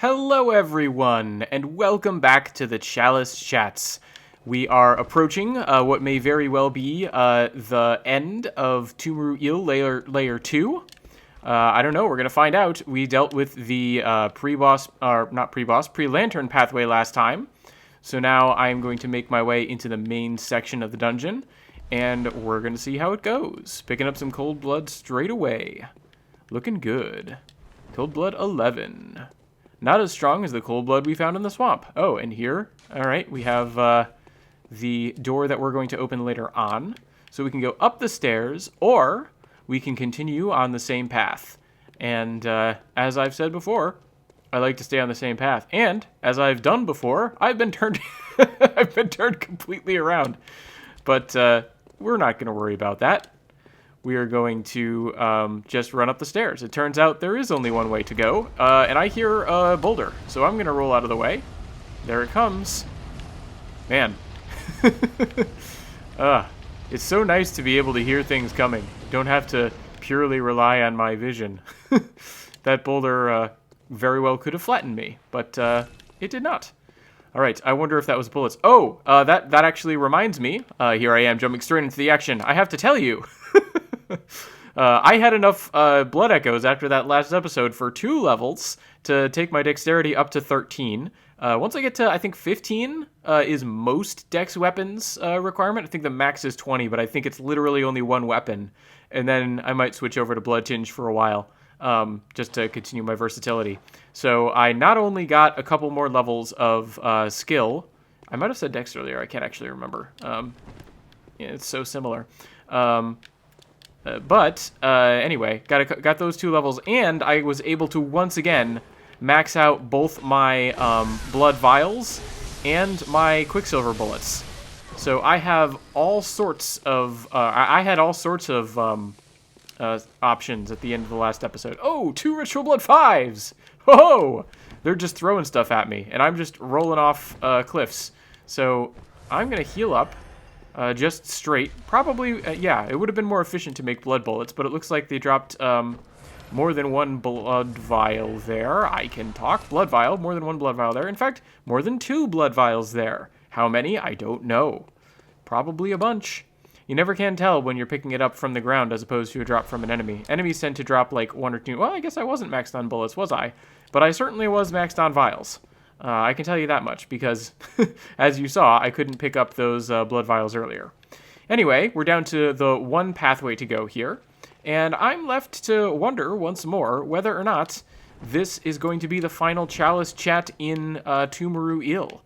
Hello everyone, and welcome back to the Chalice Chats. We are approaching what may very well be the end of Tumuru Il Layer 2. I don't know, we're going to find out. We dealt with the pre-lantern pathway last time. So now I'm going to make my way into the main section of the dungeon, and we're going to see how it goes. Picking up some cold blood straight away. Looking good. Cold blood 11. Not as strong as the cold blood we found in the swamp. Oh, and here, all right, we have the door that we're going to open later on. So we can go up the stairs, or we can continue on the same path. And as I've said before, I like to stay on the same path. And as I've done before, I've been turned, I've been turned completely around. But we're not going to worry about that. We are going to just run up the stairs. It turns out there is only one way to go, and I hear a boulder, so I'm going to roll out of the way. There it comes. Man. It's so nice to be able to hear things coming. Don't have to purely rely on my vision. That boulder very well could have flattened me, but it did not. All right, I wonder if that was bullets. Oh, that actually reminds me. Here I am, jumping straight into the action. I have to tell you. I had enough blood echoes after that last episode for 2 levels to take my dexterity up to 13. Once I get to, I think, 15 is most dex weapons requirement. I think the max is 20, but I think it's literally only 1 weapon. And then I might switch over to Blood Tinge for a while, just to continue my versatility. So I not only got a couple more levels of skill. I might have said dex earlier. I can't actually remember. Yeah, it's so similar. But anyway, got those 2 levels, and I was able to once again max out both my blood vials and my quicksilver bullets. So I have all sorts of I had all sorts of options at the end of the last episode. Oh, 2 ritual blood 5s! Ho! They're just throwing stuff at me, and I'm just rolling off cliffs. So I'm gonna heal up. Just straight. Probably, yeah, it would have been more efficient to make blood bullets, but it looks like they dropped more than 1 blood vial there. I can talk. Blood vial. More than 1 blood vial there. In fact, more than 2 blood vials there. How many? I don't know. Probably a bunch. You never can tell when you're picking it up from the ground as opposed to a drop from an enemy. Enemies tend to drop like 1 or 2. Well, I guess I wasn't maxed on bullets, was I? But I certainly was maxed on vials. I can tell you that much because, as you saw, I couldn't pick up those blood vials earlier. Anyway, we're down to the 1 pathway to go here, and I'm left to wonder once more whether or not this is going to be the final Chalice chat in Tumuru Il.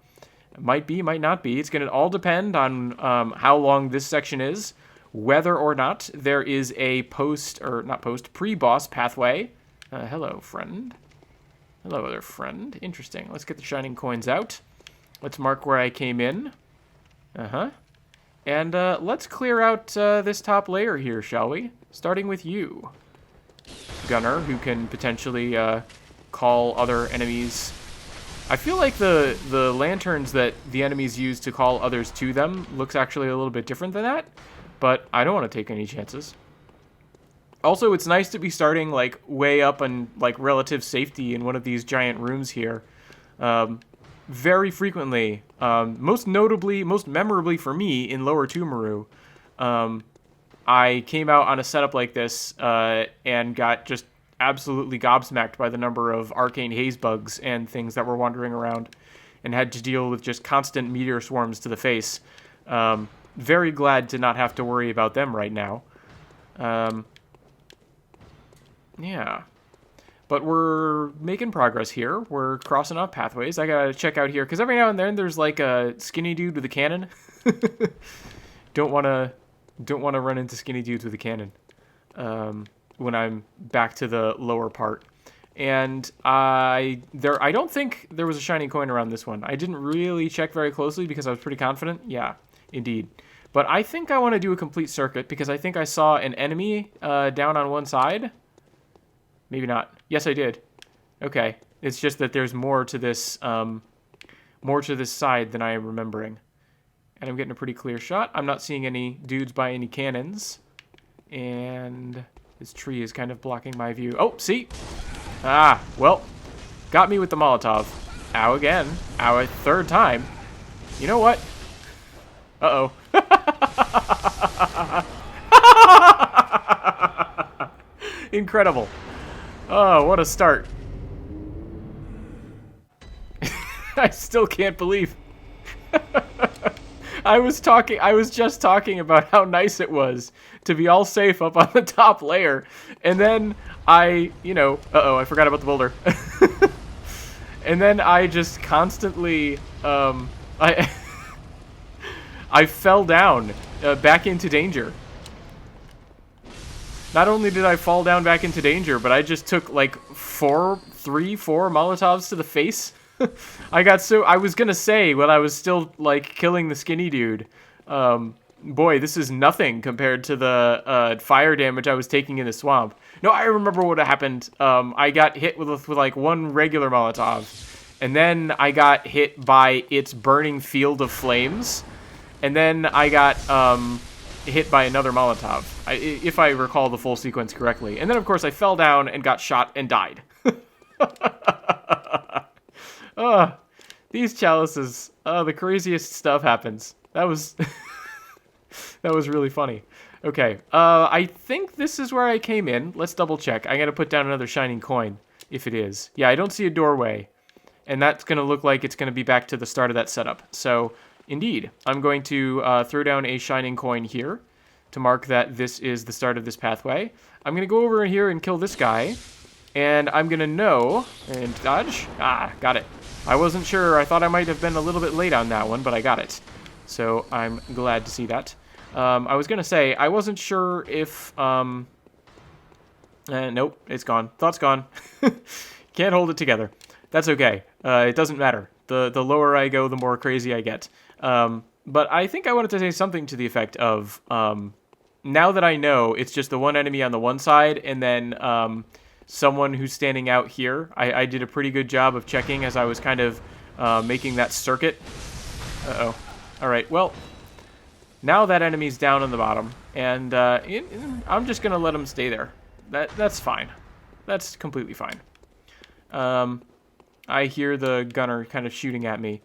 Might be, might not be. It's going to all depend on how long this section is, whether or not there is a pre-boss pathway. Hello, friend. Hello there, friend. Interesting. Let's get the shining coins out. Let's mark where I came in. And let's clear out this top layer here, shall we? Starting with you, Gunner, who can potentially call other enemies. I feel like the lanterns that the enemies use to call others to them looks actually a little bit different than that, but I don't want to take any chances. Also, it's nice to be starting, like, way up in, like, relative safety in one of these giant rooms here. Very frequently, most memorably for me in Lower Tumuru, I came out on a setup like this and got just absolutely gobsmacked by the number of arcane haze bugs and things that were wandering around and had to deal with just constant meteor swarms to the face. Very glad to not have to worry about them right now. Yeah, but we're making progress here. We're crossing off pathways. I gotta check out here, because every now and then there's like a skinny dude with a cannon. Don't wanna run into skinny dudes with a cannon when I'm back to the lower part. And I don't think there was a shiny coin around this one. I didn't really check very closely because I was pretty confident. Yeah, indeed. But I think I want to do a complete circuit because I think I saw an enemy down on one side. Maybe not. Yes, I did. Okay. It's just that there's more to this side than I am remembering. And I'm getting a pretty clear shot. I'm not seeing any dudes by any cannons. And this tree is kind of blocking my view. Oh, see? Ah, well, Got me with the Molotov. Ow again. Ow a third time. You know what? Uh-oh. Incredible. Oh, what a start. I still can't believe. I was just talking about how nice it was to be all safe up on the top layer. And then I forgot about the boulder. And then I just constantly, I fell down back into danger. Not only did I fall down back into danger, but I just took like 4 Molotovs to the face. I was gonna say when I was still like killing the skinny dude, boy, this is nothing compared to the fire damage I was taking in the swamp. No, I remember what happened. I got hit with like 1 regular Molotov, and then I got hit by its burning field of flames, and then I got hit by another Molotov, if I recall the full sequence correctly. And then, of course, I fell down and got shot and died. These chalices, the craziest stuff happens. That was that was really funny. Okay, I think this is where I came in. Let's double check. I gotta put down another shining coin, if it is. Yeah, I don't see a doorway, and that's gonna look like it's gonna be back to the start of that setup. So, indeed, I'm going to throw down a shining coin here to mark that this is the start of this pathway. I'm gonna go over here and kill this guy, and I'm gonna know and dodge. Ah, got it. I wasn't sure. I thought I might have been a little bit late on that one, but I got it. So I'm glad to see that. I was going to say, I wasn't sure if... nope, it's gone. Thought's gone. Can't hold it together. That's okay. It doesn't matter. The lower I go, the more crazy I get. But I think I wanted to say something to the effect of... now that I know it's just the one enemy on the one side, and then... someone who's standing out here. I did a pretty good job of checking as I was kind of making that circuit. Uh-oh. Alright, well, now that enemy's down on the bottom, and I'm just going to let him stay there. That's fine. That's completely fine. I hear the gunner kind of shooting at me.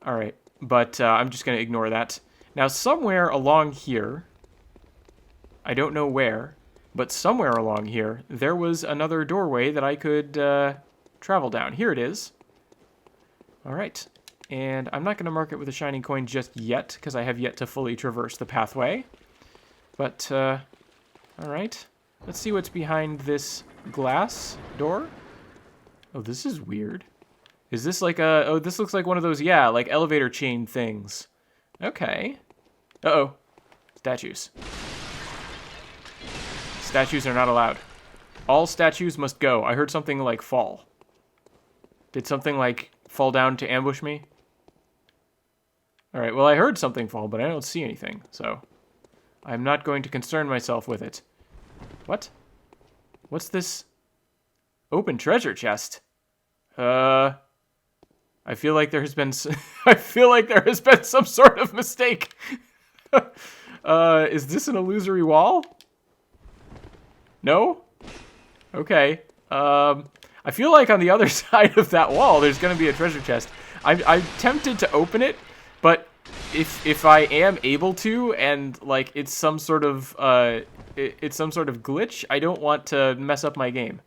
Alright, but I'm just going to ignore that. Now, somewhere along here, I don't know where, but somewhere along here, there was another doorway that I could travel down. Here it is. All right. And I'm not going to mark it with a shining coin just yet, because I have yet to fully traverse the pathway. But, all right. Let's see what's behind this glass door. Oh, this is weird. Is this like a... Oh, this looks like one of those, yeah, like elevator chain things. Okay. Uh-oh. Statues. Statues are not allowed. All statues must go. I heard something like fall. Did something like fall down to ambush me? Alright, well I heard something fall, but I don't see anything, so I'm not going to concern myself with it. What? What's this? Open treasure chest? I feel like there has been I feel like there has been some sort of mistake. Is this an illusory wall? No? Okay. I feel like on the other side of that wall, there's going to be a treasure chest. I'm tempted to open it, but if I am able to, and like it's some sort of glitch, I don't want to mess up my game.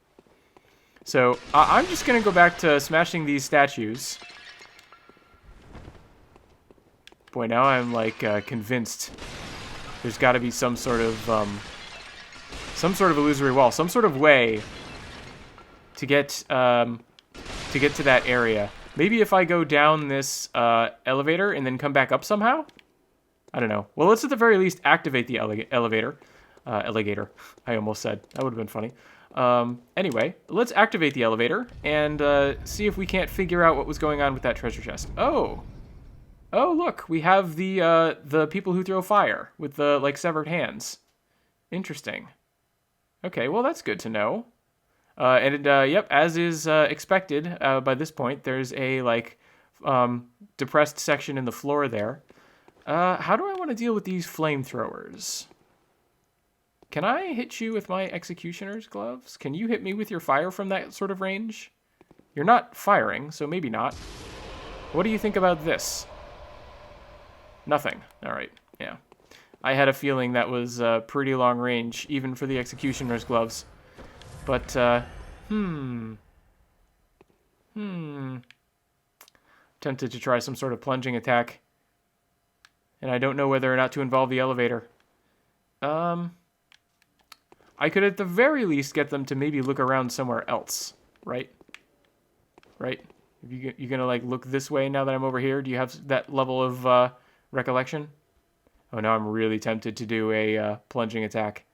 So I'm just going to go back to smashing these statues. Boy, now I'm like convinced there's got to be some sort of illusory wall, some sort of way to get to that area. Maybe if I go down this elevator and then come back up somehow? I don't know. Well, let's at the very least activate the elevator. Alligator, I almost said. That would have been funny. Anyway, let's activate the elevator and see if we can't figure out what was going on with that treasure chest. Oh, look, we have the people who throw fire with the like severed hands. Interesting. Okay, well that's good to know. Yep, as is expected by this point, there's a like depressed section in the floor there. How do I want to deal with these flamethrowers? Can I hit you with my executioner's gloves? Can you hit me with your fire from that sort of range? You're not firing, so maybe not. What do you think about this? Nothing. All right. Yeah. I had a feeling that was pretty long range, even for the Executioner's gloves. But, tempted to try some sort of plunging attack. And I don't know whether or not to involve the elevator. I could at the very least get them to maybe look around somewhere else, right? Right? You gonna, like, look this way now that I'm over here? Do you have that level of recollection? Oh, now I'm really tempted to do a plunging attack.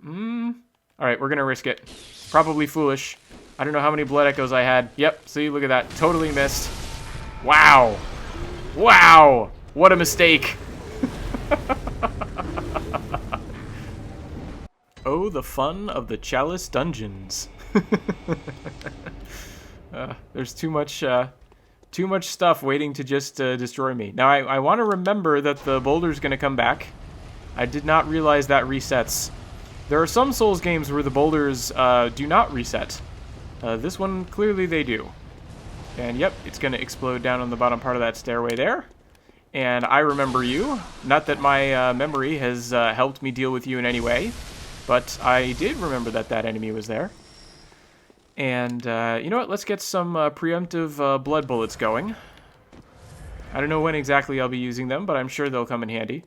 Alright, we're gonna risk it. Probably foolish. I don't know how many blood echoes I had. Yep, see, look at that. Totally missed. Wow! Wow! What a mistake! Oh, the fun of the Chalice dungeons. There's too much stuff waiting to just destroy me. Now, I want to remember that the boulder's going to come back. I did not realize that resets. There are some Souls games where the boulders do not reset. This one, clearly they do. And yep, it's going to explode down on the bottom part of that stairway there. And I remember you. Not that my memory has helped me deal with you in any way, but I did remember that that enemy was there. And you know what? Let's get some preemptive blood bullets going. I don't know when exactly I'll be using them, but I'm sure they'll come in handy.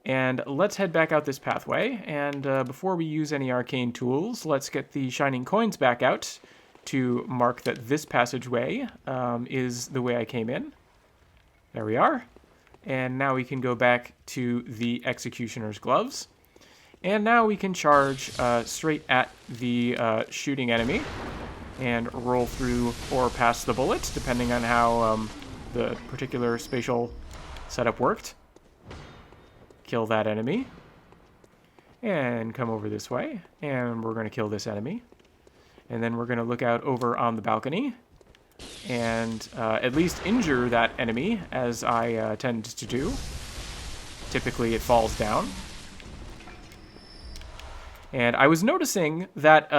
And let's head back out this pathway. And before we use any arcane tools, let's get the shining coins back out to mark that this passageway is the way I came in. There we are. And now we can go back to the Executioner's gloves. And now we can charge straight at the shooting enemy and roll through or past the bullets, depending on how the particular spatial setup worked. Kill that enemy. And come over this way. And we're going to kill this enemy. And then we're going to look out over on the balcony and at least injure that enemy, as I tend to do. Typically it falls down. And I was noticing that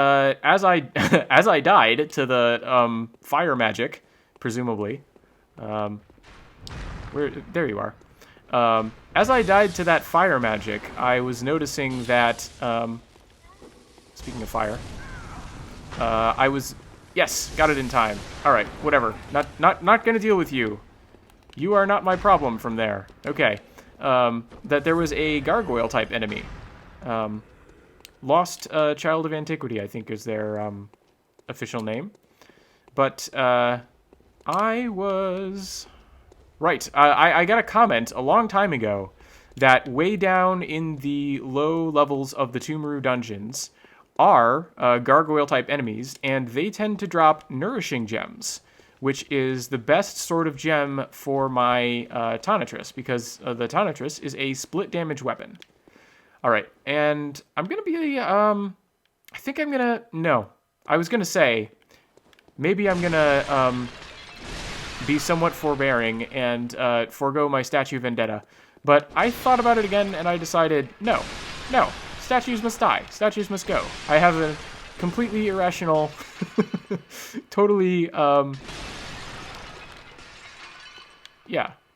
as I as I died to the fire magic, presumably, there you are. As I died to that fire magic, I was noticing that. Speaking of fire, I was. Yes, got it in time. All right, whatever. Not gonna deal with you. You are not my problem from there. Okay. That there was a gargoyle type enemy. Lost Child of Antiquity, I think, is their official name. But I was right. I got a comment a long time ago that way down in the low levels of the Tumuru dungeons are gargoyle-type enemies, and they tend to drop nourishing gems, which is the best sort of gem for my Tonitrus, because the Tonitrus is a split damage weapon. All right, and I'm going to be, I think I'm going to, no. I was going to say, maybe I'm going to be somewhat forbearing and forego my statue vendetta. But I thought about it again, and I decided, no. Statues must die. Statues must go. I have a completely irrational, totally,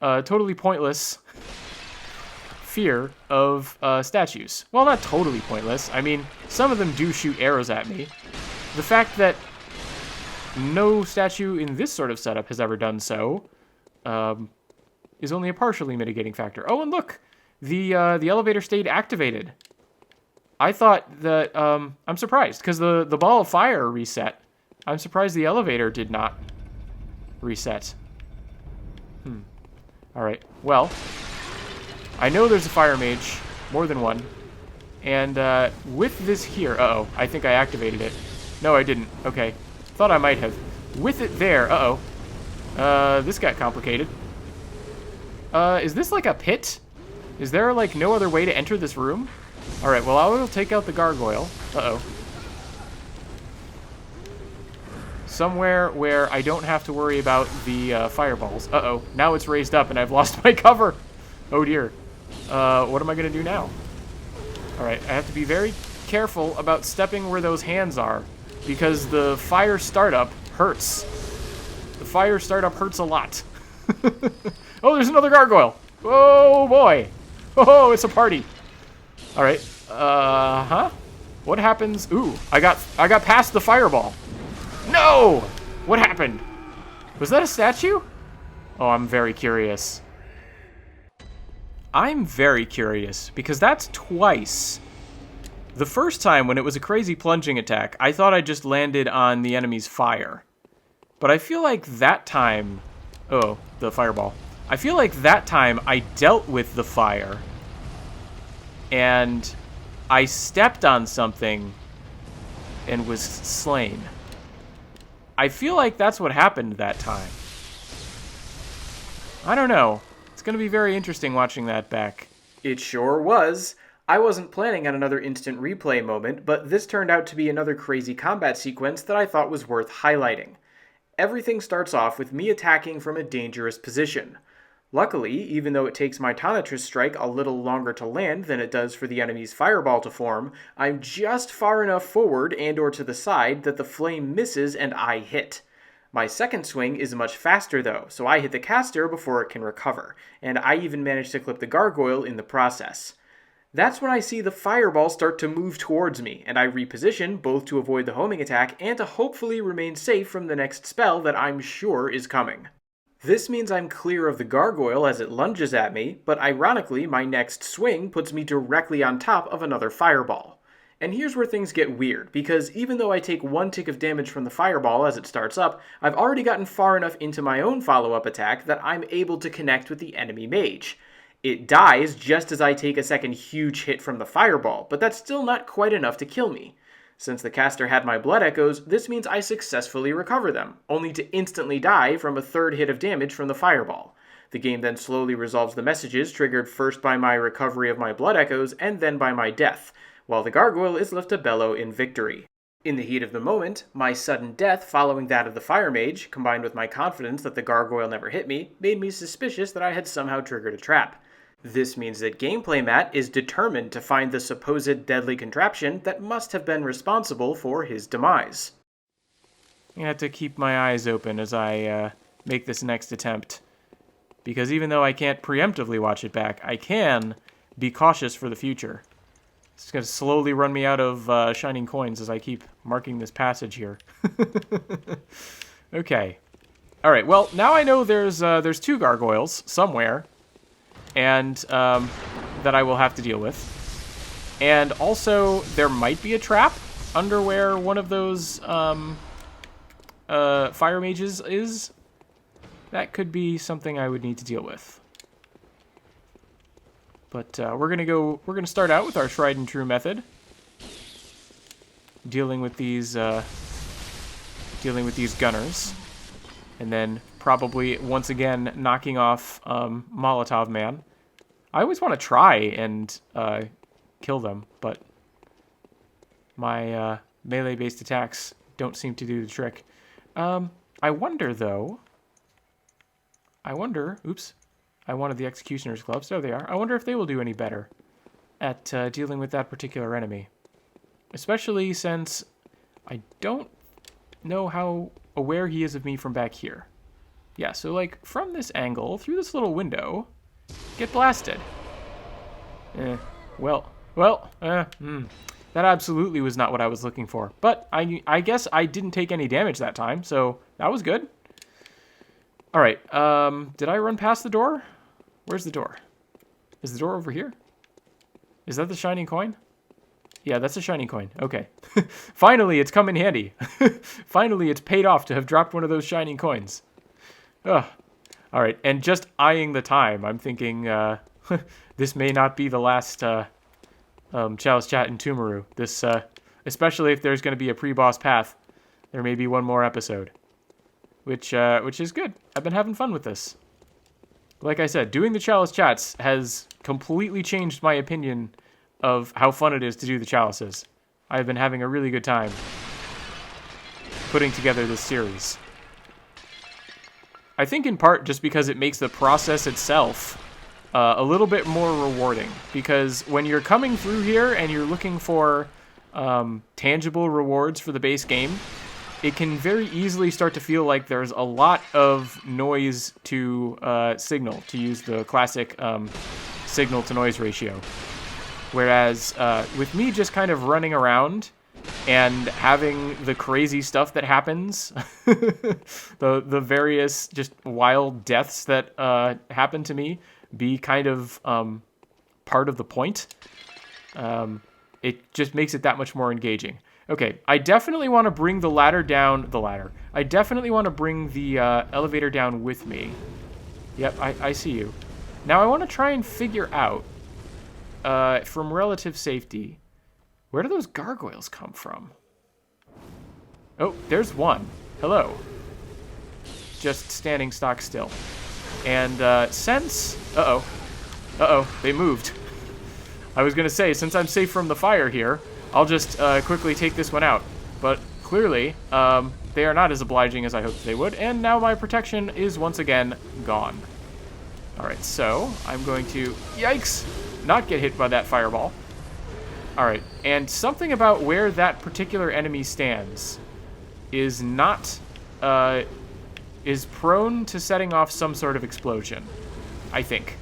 totally pointless fear of statues. Well, not totally pointless. I mean, some of them do shoot arrows at me. The fact that no statue in this sort of setup has ever done so is only a partially mitigating factor. Oh, and look! The elevator stayed activated. I thought that, I'm surprised, because the ball of fire reset. I'm surprised the elevator did not reset. Alright, well, I know there's a fire mage, more than one, and with this here, I think I activated it. No, I didn't. Okay, thought I might have. With it there, this got complicated. Is this like a pit? Is there like no other way to enter this room? Alright, well, I will take out the gargoyle. Somewhere where I don't have to worry about the fireballs. Now it's raised up and I've lost my cover. Oh dear. What am I going to do now? Alright, I have to be very careful about stepping where those hands are, because the fire startup hurts. The fire startup hurts a lot. Oh, there's another gargoyle. Oh, boy. Oh, it's a party. All right. Huh? What happens? Ooh, I got past the fireball. No! What happened? Was that a statue? Oh, I'm very curious. I'm very curious, because that's twice. The first time, when it was a crazy plunging attack, I thought I just landed on the enemy's fire. But I feel like that time... Oh, the fireball. I feel like that time I dealt with the fire, and I stepped on something and was slain. I feel like that's what happened that time. I don't know. It's going to be very interesting watching that back. It sure was. I wasn't planning on another instant replay moment, but this turned out to be another crazy combat sequence that I thought was worth highlighting. Everything starts off with me attacking from a dangerous position. Luckily, even though it takes my Tonitrus strike a little longer to land than it does for the enemy's fireball to form, I'm just far enough forward and or to the side that the flame misses and I hit. My second swing is much faster though, so I hit the caster before it can recover, and I even managed to clip the gargoyle in the process. That's when I see the fireball start to move towards me, and I reposition both to avoid the homing attack and to hopefully remain safe from the next spell that I'm sure is coming. This means I'm clear of the gargoyle as it lunges at me, but ironically my next swing puts me directly on top of another fireball. And here's where things get weird, because even though I take 1 tick of damage from the fireball as it starts up, I've already gotten far enough into my own follow-up attack that I'm able to connect with the enemy mage. It dies just as I take a second huge hit from the fireball, but that's still not quite enough to kill me. Since the caster had my blood echoes, this means I successfully recover them, only to instantly die from a third hit of damage from the fireball. The game then slowly resolves the messages triggered first by my recovery of my blood echoes and then by my death, while the gargoyle is left to bellow in victory. In the heat of the moment, my sudden death following that of the fire mage, combined with my confidence that the gargoyle never hit me, made me suspicious that I had somehow triggered a trap. This means that Gameplay Matt is determined to find the supposed deadly contraption that must have been responsible for his demise. I have to keep my eyes open as I make this next attempt, because even though I can't preemptively watch it back, I can be cautious for the future. It's going to slowly run me out of shining coins as I keep marking this passage here. Okay. All right, well, now I know there's 2 gargoyles somewhere, and that I will have to deal with. And also, there might be a trap under where one of those fire mages is. That could be something I would need to deal with. But we're gonna start out with our tried and true method, dealing with these gunners, and then probably once again knocking off Molotov Man. I always want to try and kill them, but my melee-based attacks don't seem to do the trick. I wonder, though... Oops. I wanted the Executioner's gloves. There they are. I wonder if they will do any better at dealing with that particular enemy. Especially since I don't know how aware he is of me from back here. Yeah, so like from this angle, through this little window, get blasted. That absolutely was not what I was looking for. But I guess I didn't take any damage that time, so that was good. All right, did I run past the door? Where's the door? Is the door over here? Is that the shining coin? Yeah, that's a shining coin. Okay. Finally, it's come in handy. Finally, it's paid off to have dropped one of those shining coins. Ugh. All right, and just eyeing the time, I'm thinking this may not be the last Chalice Chat in Tumaru. This, especially if there's going to be a pre-boss path, there may be one more episode, which is good. I've been having fun with this. Like I said, doing the Chalice Chats has completely changed my opinion of how fun it is to do the Chalices. I've been having a really good time putting together this series. I think in part just because it makes the process itself a little bit more rewarding. Because when you're coming through here and you're looking for tangible rewards for the base game, it can very easily start to feel like there's a lot of noise to signal, to use the classic signal to noise ratio. Whereas with me just kind of running around and having the crazy stuff that happens, the various just wild deaths that happen to me be kind of part of the point, it just makes it that much more engaging. Okay, I definitely want to bring the ladder down, I definitely want to bring the elevator down with me. Yep, I see you. Now I want to try and figure out, from relative safety, where do those gargoyles come from? Oh, there's one. Hello. Just standing stock still. And since... Uh-oh, they moved. I was going to say, since I'm safe from the fire here, I'll just quickly take this one out. But clearly, they are not as obliging as I hoped they would, and now my protection is once again gone. Alright, so I'm going to, yikes, not get hit by that fireball. Alright, and something about where that particular enemy stands is not, is prone to setting off some sort of explosion, I think.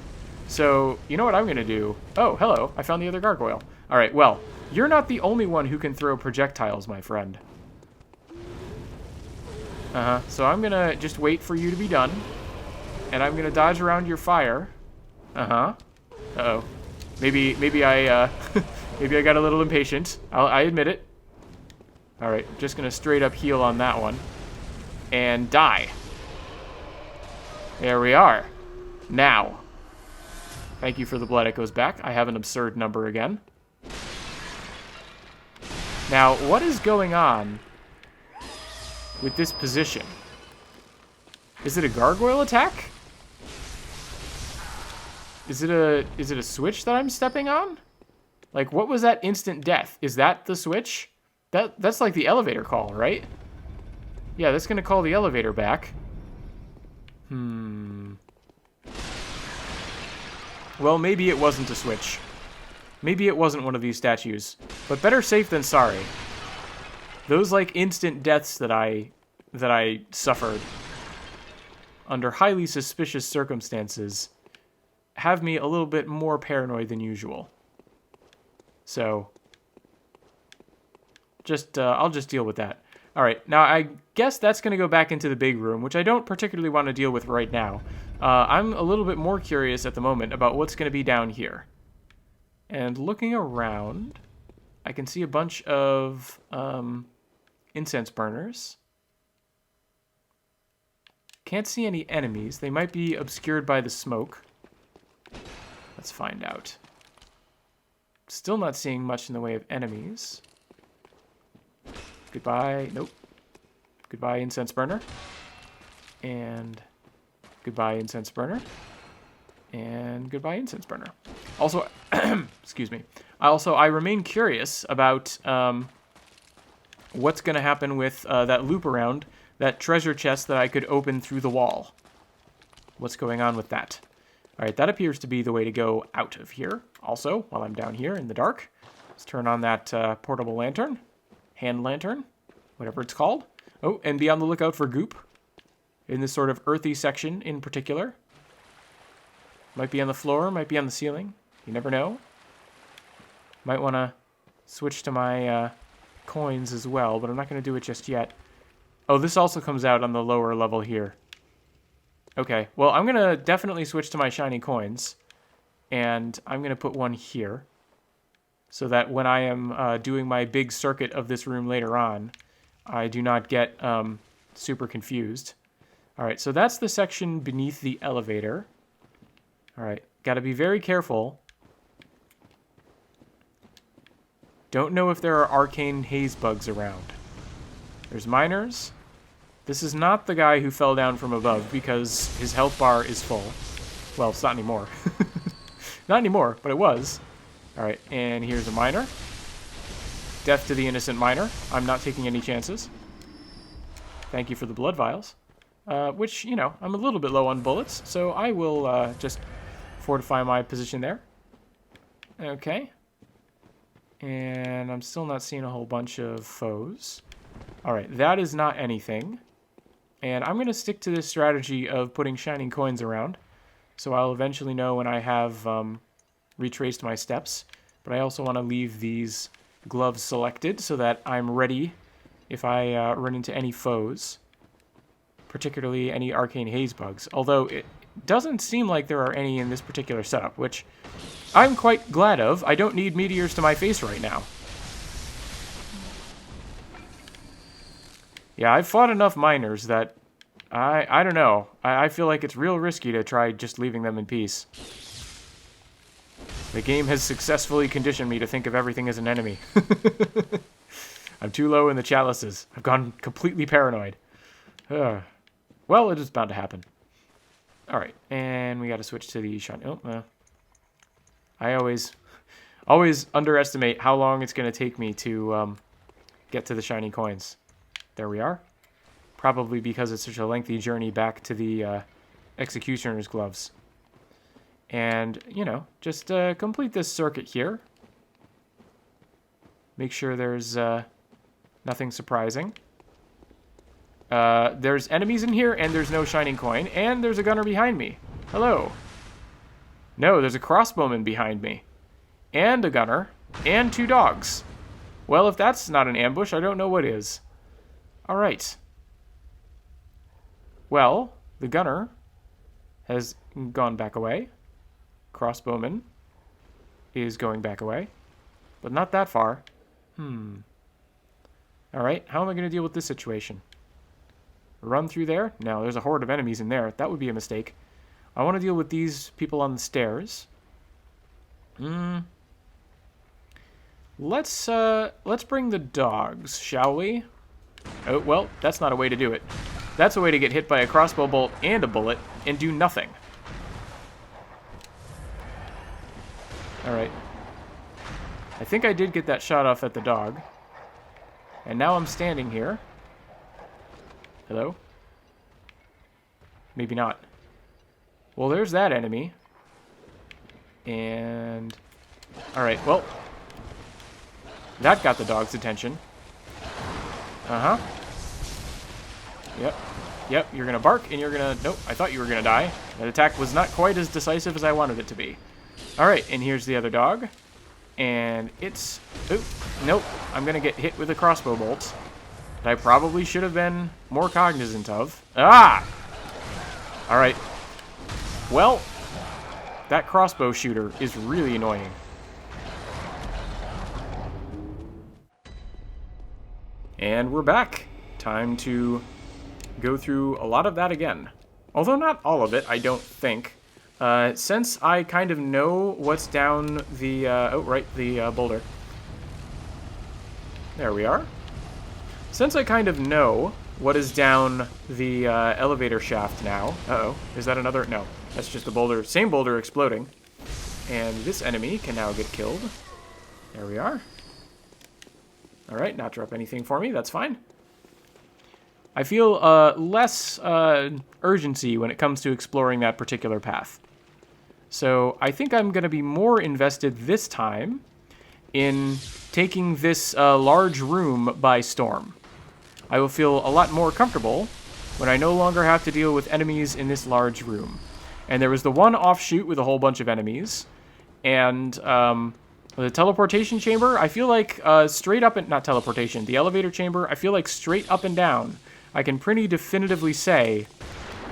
So, you know what I'm going to do? Oh, hello, I found the other gargoyle. Alright, well, you're not the only one who can throw projectiles, my friend. So I'm going to just wait for you to be done. And I'm going to dodge around your fire. Uh-oh. Maybe I, maybe I got a little impatient. I admit it. Alright, just going to straight up heal on that one. And die. There we are. Now. Thank you for the blood echoes back. I have an absurd number again. Now, what is going on with this position? Is it a gargoyle attack? Is it a switch that I'm stepping on? Like, what was that instant death? Is that the switch? That's like the elevator call, right? Yeah, that's gonna call the elevator back. Well, maybe it wasn't a switch. Maybe it wasn't one of these statues. But better safe than sorry. Those, like, instant deaths that I suffered under highly suspicious circumstances have me a little bit more paranoid than usual. So, I'll just deal with that. Alright, now I guess that's going to go back into the big room, which I don't particularly want to deal with right now. I'm a little bit more curious at the moment about what's going to be down here. And looking around, I can see a bunch of incense burners. Can't see any enemies. They might be obscured by the smoke. Let's find out. Still not seeing much in the way of enemies. Goodbye. Nope. Goodbye, incense burner. And goodbye, incense burner. And goodbye, incense burner. Also, excuse me. I remain curious about what's going to happen with that loop around, that treasure chest that I could open through the wall. What's going on with that? All right, that appears to be the way to go out of here. Also, while I'm down here in the dark, let's turn on that portable lantern. Hand lantern, whatever it's called. Oh, and be on the lookout for goop in this sort of earthy section in particular. Might be on the floor, might be on the ceiling. You never know. Might want to switch to my coins as well, but I'm not going to do it just yet. Oh, this also comes out on the lower level here. Okay, well, I'm going to definitely switch to my shiny coins. And I'm going to put one here, so that when I am doing my big circuit of this room later on, I do not get super confused. Alright, so that's the section beneath the elevator. Alright, gotta be very careful. Don't know if there are arcane haze bugs around. There's miners. This is not the guy who fell down from above, because his health bar is full. Well, it's not anymore. Not anymore, but it was. Alright, and here's a miner. Death to the innocent miner. I'm not taking any chances. Thank you for the blood vials. Which, you know, I'm a little bit low on bullets, so I will just fortify my position there. Okay. And I'm still not seeing a whole bunch of foes. Alright, that is not anything. And I'm going to stick to this strategy of putting shining coins around. So I'll eventually know when I have retraced my steps. But I also want to leave these gloves selected so that I'm ready if I run into any foes. Particularly any arcane haze bugs. Although it doesn't seem like there are any in this particular setup, which I'm quite glad of. I don't need meteors to my face right now. Yeah, I've fought enough miners that I don't know. I feel like it's real risky to try just leaving them in peace. The game has successfully conditioned me to think of everything as an enemy. I'm too low in the chalices. I've gone completely paranoid. Well, it is bound to happen. Alright, and we got to switch to the shiny. Oh, I always underestimate how long it's going to take me to get to the shiny coins. There we are. Probably because it's such a lengthy journey back to the executioner's gloves. And, you know, just complete this circuit here. Make sure there's nothing surprising. There's enemies in here, and there's no shining coin, and there's a gunner behind me. Hello. No, there's a crossbowman behind me. And a gunner, and 2 dogs. Well, if that's not an ambush, I don't know what is. Alright. Well, the gunner has gone back away. Crossbowman is going back away. But not that far. Alright, how am I going to deal with this situation? Run through there? No, there's a horde of enemies in there. That would be a mistake. I want to deal with these people on the stairs. Let's bring the dogs, shall we? Oh, well, that's not a way to do it. That's a way to get hit by a crossbow bolt and a bullet and do nothing. Alright. I think I did get that shot off at the dog. And now I'm standing here. Hello? Maybe not. Well, there's that enemy. And... Alright, well... That got the dog's attention. Uh-huh. Yep, you're gonna bark, and you're gonna... Nope, I thought you were gonna die. That attack was not quite as decisive as I wanted it to be. Alright, and here's the other dog. And it's... Oop, nope, I'm gonna get hit with a crossbow bolt. That I probably should have been more cognizant of. Ah! Alright. Well, that crossbow shooter is really annoying. And we're back. Time to go through a lot of that again. Although not all of it, I don't think. Since I kind of know what's down the... the boulder. There we are. Since I kind of know what is down the elevator shaft now... Uh-oh. Is that another... No. That's just a boulder. Same boulder exploding. And this enemy can now get killed. There we are. Alright, not drop anything for me. That's fine. I feel less urgency when it comes to exploring that particular path. So I think I'm going to be more invested this time in taking this large room by storm. I will feel a lot more comfortable when I no longer have to deal with enemies in this large room. And there was the one offshoot with a whole bunch of enemies. And the teleportation chamber, I feel like straight up and... Not teleportation, the elevator chamber, I feel like straight up and down, I can pretty definitively say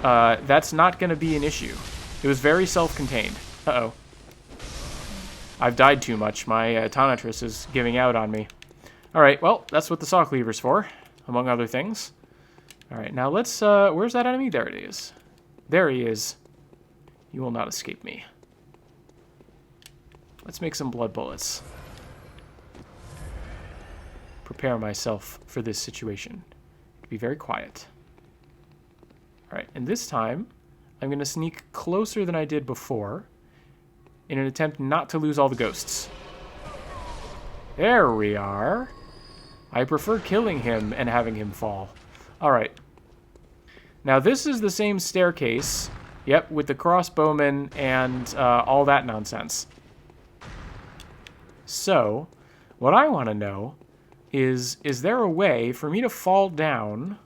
that's not going to be an issue. It was very self-contained. Uh-oh. I've died too much. My Tonitrus is giving out on me. Alright, well, that's what the saw cleaver's for, among other things. Alright, now let's... where's that enemy? There it is. There he is. You will not escape me. Let's make some blood bullets. Prepare myself for this situation. Be very quiet. Alright, and this time, I'm going to sneak closer than I did before in an attempt not to lose all the ghosts. There we are. I prefer killing him and having him fall. Alright. Now this is the same staircase. Yep, with the crossbowmen and all that nonsense. So, what I want to know is there a way for me to fall down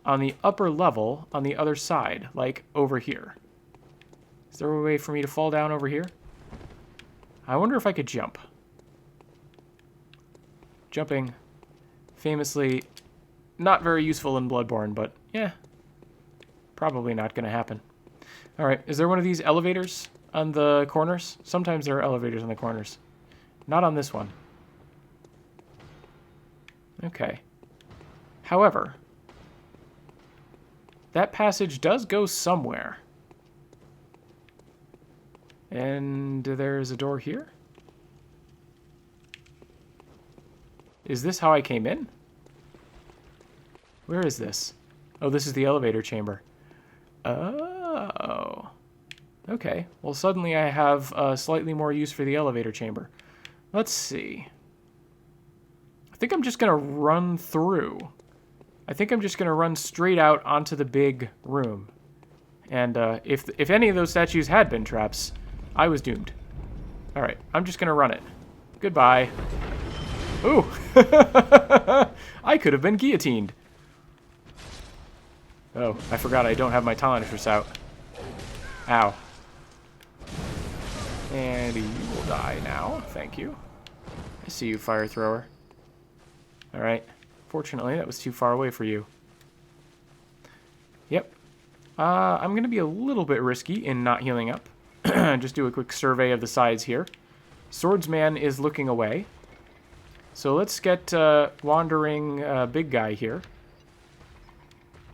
on the upper level on the other side, like over here? Is there a way for me to fall down over here? I wonder if I could jump. Jumping, famously not very useful in Bloodborne, but yeah, probably not going to happen. All right, is there one of these elevators on the corners? Sometimes there are elevators on the corners. Not on this one. Okay. However, that passage does go somewhere. And there's a door here. Is this how I came in? Where is this? Oh, this is the elevator chamber. Oh. Okay. Well, suddenly I have slightly more use for the elevator chamber. Let's see. I think I'm just going to run through. I think I'm just going to run straight out onto the big room. And if any of those statues had been traps, I was doomed. All right. I'm just going to run it. Goodbye. Ooh. I could have been guillotined. Oh, I forgot I don't have my Talonitrus out. Ow. And you will die now. Thank you. I see you, fire thrower. Alright. Fortunately, that was too far away for you. Yep. I'm going to be a little bit risky in not healing up. Just do a quick survey of the sides here. Swordsman is looking away. So let's get Wandering Big Guy here.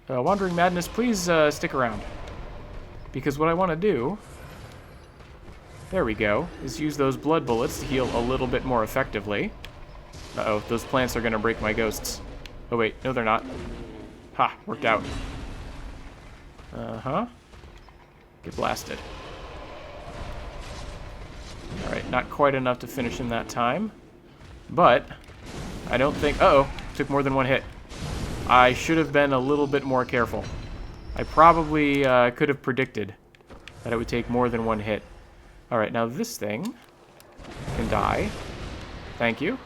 Wandering Madness, please stick around. Because what I want to do, there we go, is use those blood bullets to heal a little bit more effectively. Uh-oh, those plants are going to break my ghosts. Oh wait, no they're not. Ha, worked out. Uh-huh. Get blasted. Alright, not quite enough to finish in that time. But, I don't think... Uh-oh, took more than one hit. I should have been a little bit more careful. I probably could have predicted that it would take more than one hit. Alright, now this thing can die. Thank you.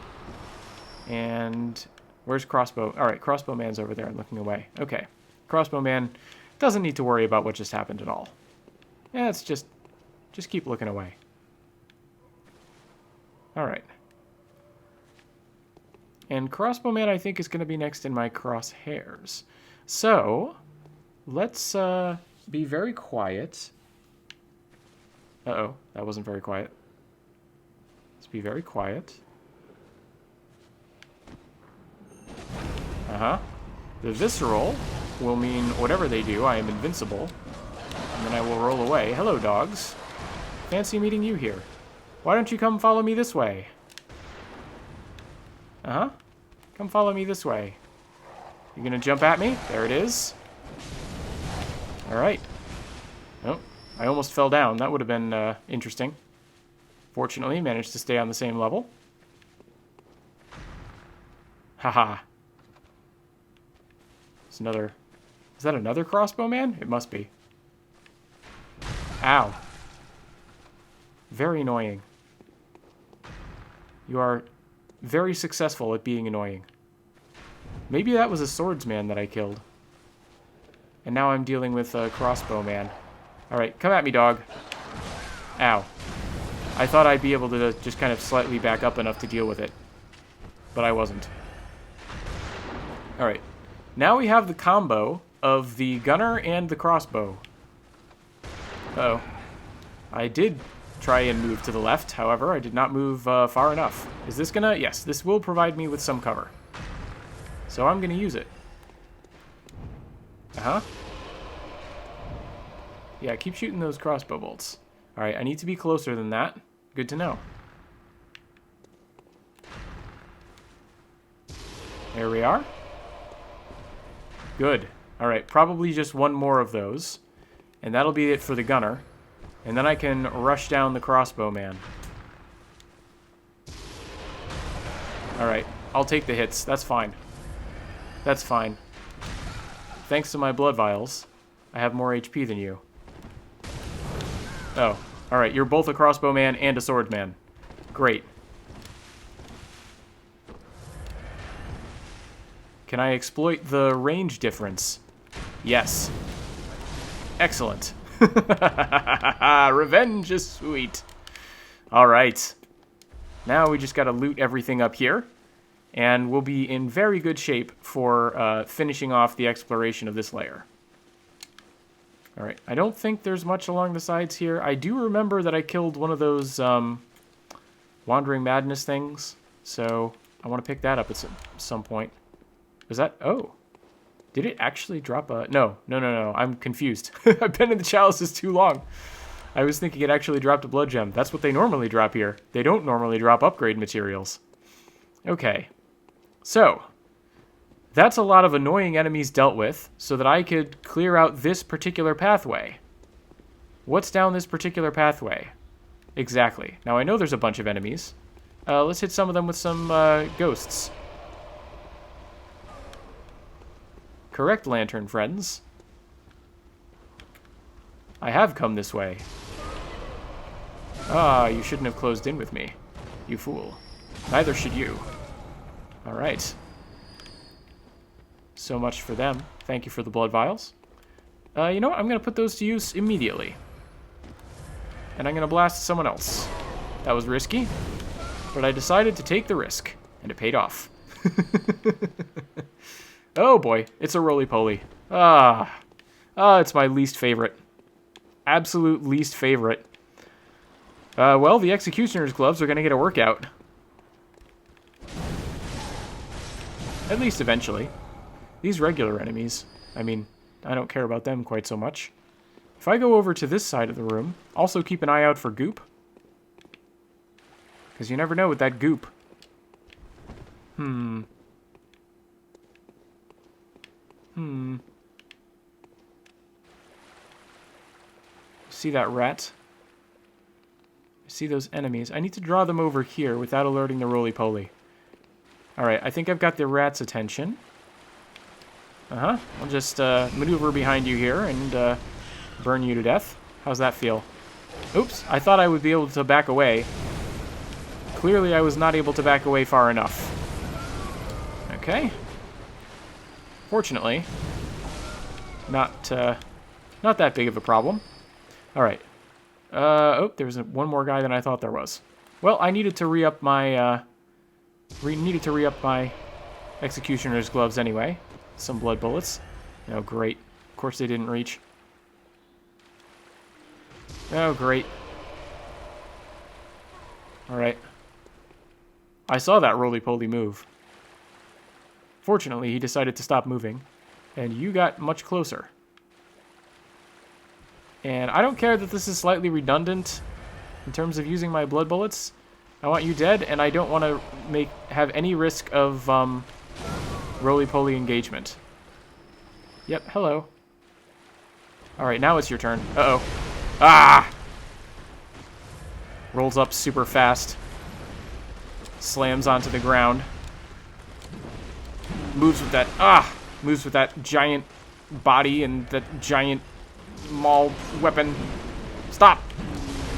And where's Crossbow? Alright, Crossbowman's over there and looking away. Okay. Crossbowman doesn't need to worry about what just happened at all. Yeah, it's just keep looking away. Alright. And Crossbowman, I think, is going to be next in my crosshairs. So, let's be very quiet. Uh-oh, that wasn't very quiet. Let's be very quiet. Uh-huh. The visceral will mean whatever they do, I am invincible. And then I will roll away. Hello, dogs. Fancy meeting you here. Why don't you come follow me this way? Uh-huh. Come follow me this way. You gonna jump at me? There it is. Alright. Oh, I almost fell down. That would have been interesting. Fortunately, managed to stay on the same level. Haha. It's another... Is that another Crossbowman? It must be. Ow. Very annoying. You are very successful at being annoying. Maybe that was a swordsman that I killed. And now I'm dealing with a Crossbowman. Alright, come at me, dog. Ow. I thought I'd be able to just kind of slightly back up enough to deal with it. But I wasn't. Alright. Now we have the combo of the gunner and the crossbow. Uh-oh. I did try and move to the left, however, I did not move far enough. Is this gonna... Yes, this will provide me with some cover. So I'm gonna use it. Uh-huh. Yeah, keep shooting those crossbow bolts. Alright, I need to be closer than that. Good to know. There we are. Good. Alright, probably just one more of those. And that'll be it for the gunner. And then I can rush down the crossbowman. Alright, I'll take the hits. That's fine. That's fine. Thanks to my blood vials, I have more HP than you. Oh, alright, you're both a crossbowman and a swordsman. Great. Can I exploit the range difference? Yes. Excellent. Revenge is sweet. Alright. Now we just gotta loot everything up here. And we'll be in very good shape for finishing off the exploration of this layer. Alright, I don't think there's much along the sides here. I do remember that I killed one of those Wandering Madness things. So I want to pick that up at some point. Was that... Oh. Did it actually drop a... No. I'm confused. I've been in the chalices too long. I was thinking it actually dropped a blood gem. That's what they normally drop here. They don't normally drop upgrade materials. Okay. So, that's a lot of annoying enemies dealt with, so that I could clear out this particular pathway. What's down this particular pathway? Exactly. Now, I know there's a bunch of enemies. Let's hit some of them with some ghosts. Correct, lantern friends. I have come this way. Ah, you shouldn't have closed in with me, you fool. Neither should you. Alright. So much for them. Thank you for the blood vials. You know what? I'm going to put those to use immediately. And I'm going to blast someone else. That was risky, but I decided to take the risk, and it paid off. Oh boy, it's a roly-poly. It's my least favorite. Absolute least favorite. Well, the Executioner's gloves are going to get a workout. At least eventually. These regular enemies, I mean, I don't care about them quite so much. If I go over to this side of the room, also keep an eye out for goop. Because you never know with that goop. See that rat? See those enemies? I need to draw them over here without alerting the roly-poly. Alright, I think I've got the rat's attention. I'll just maneuver behind you here and burn you to death. How's that feel? Oops, I thought I would be able to back away. Clearly I was not able to back away far enough. Okay. Fortunately, not that big of a problem. Alright. Oh, there was one more guy than I thought there was. Well, I needed to re-up my Executioner's gloves anyway. Some blood bullets. Oh, great. Of course they didn't reach. Oh, great. Alright. I saw that roly-poly move. Fortunately, he decided to stop moving, and you got much closer. And I don't care that this is slightly redundant in terms of using my blood bullets. I want you dead, and I don't want to have any risk of roly-poly engagement. Yep, hello. Alright, now it's your turn. Uh-oh. Ah! Rolls up super fast. Slams onto the ground. Moves with that giant body and that giant maul weapon. Stop!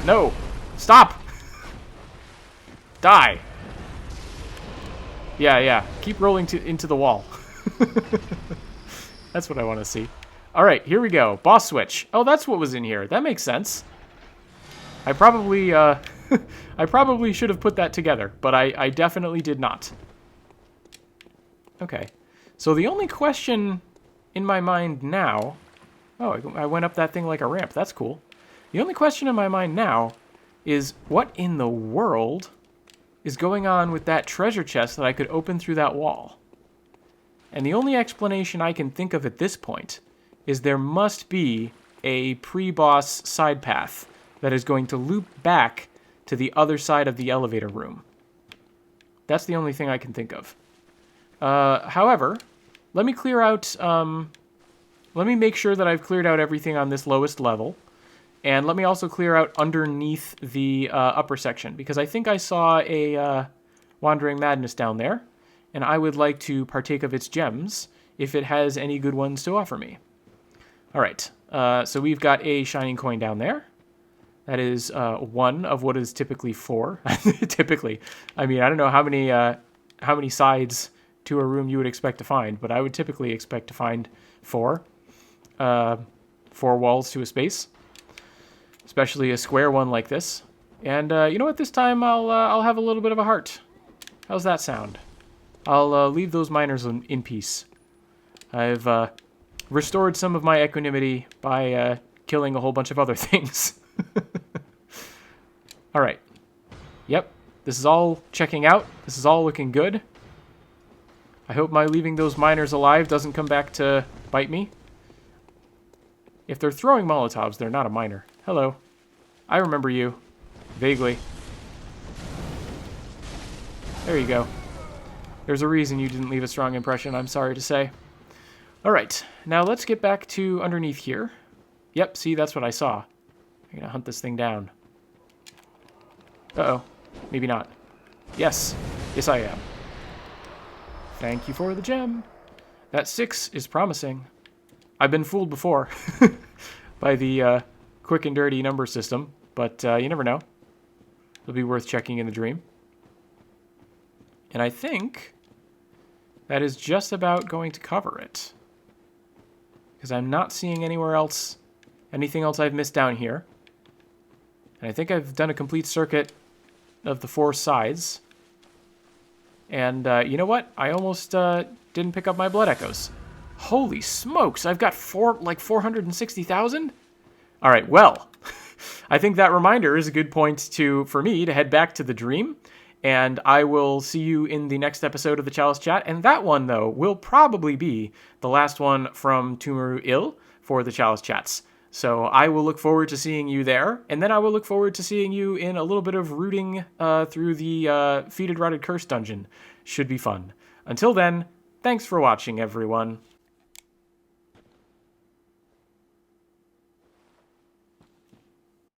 No! Stop! Die! Yeah. Keep rolling into the wall. That's what I want to see. Alright, here we go. Boss switch. Oh, that's what was in here. That makes sense. I probably, I probably should have put that together, but I definitely did not. Okay. So the only question in my mind now... Oh, I went up that thing like a ramp. That's cool. The only question in my mind now is what in the world is going on with that treasure chest that I could open through that wall? And the only explanation I can think of at this point is there must be a pre-boss side path that is going to loop back to the other side of the elevator room. That's the only thing I can think of. However, let me clear out... let me make sure that I've cleared out everything on this lowest level. And let me also clear out underneath the upper section, because I think I saw a Wandering Madness down there, and I would like to partake of its gems if it has any good ones to offer me. Alright, so we've got a shining coin down there. That is one of what is typically 4. Typically. I mean, I don't know how many sides to a room you would expect to find, but I would typically expect to find 4. 4 walls to a space, especially a square one like this. And you know what? This time I'll have a little bit of a heart. How's that sound? I'll leave those miners in peace. I've restored some of my equanimity by killing a whole bunch of other things. All right. Yep. This is all checking out. This is all looking good. I hope my leaving those miners alive doesn't come back to bite me. If they're throwing Molotovs, they're not a miner. Hello. I remember you. Vaguely. There you go. There's a reason you didn't leave a strong impression, I'm sorry to say. Alright, now let's get back to underneath here. Yep, see, that's what I saw. I'm gonna hunt this thing down. Uh-oh. Maybe not. Yes. Yes, I am. Thank you for the gem. That 6 is promising. I've been fooled before by the quick and dirty number system, but you never know. It'll be worth checking in the dream. And I think that is just about going to cover it. Because I'm not seeing anywhere else, anything else I've missed down here. And I think I've done a complete circuit of the 4 sides. And you know what? I almost didn't pick up my blood echoes. Holy smokes, I've got 460,000? All right, well, I think that reminder is a good point for me to head back to the dream, and I will see you in the next episode of the Chalice Chat, and that one, though, will probably be the last one from Tumaru Ill for the Chalice Chats. So I will look forward to seeing you there, and then I will look forward to seeing you in a little bit of rooting through the Feated Rotted Curse dungeon. Should be fun. Until then, thanks for watching, everyone.